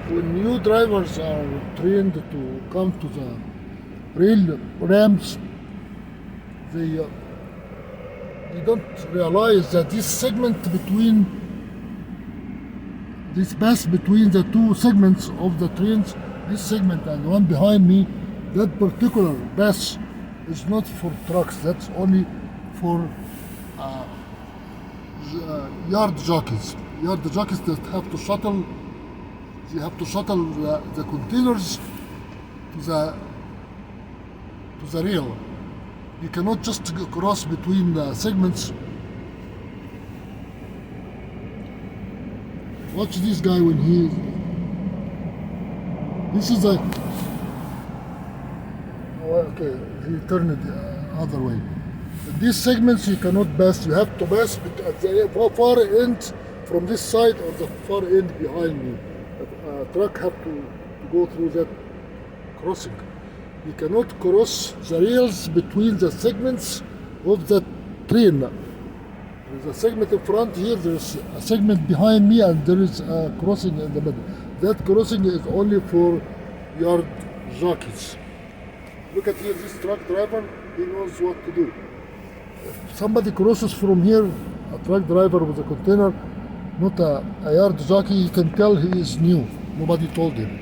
when new drivers are trained to come to the rail ramps, they don't realize that this segment between this pass between the two segments of the trains, this segment and the one behind me, that particular pass is not for trucks. That's only for yard jockeys. Yard jockeys that have to shuttle. They have to shuttle the containers to the rail. You cannot just cross between the segments. Watch this guy when this is a, okay, he turned it the other way. These segments you cannot pass, you have to pass at the far end from this side or the far end behind me. A truck have to go through that crossing. You cannot cross the rails between the segments of the train. There's a segment in front here, there's a segment behind me, and there is a crossing in the middle. That crossing is only for yard jockeys. Look at here, this truck driver, he knows what to do. If somebody crosses from here, a truck driver with a container, not a yard jockey, you can tell he is new. Nobody told him.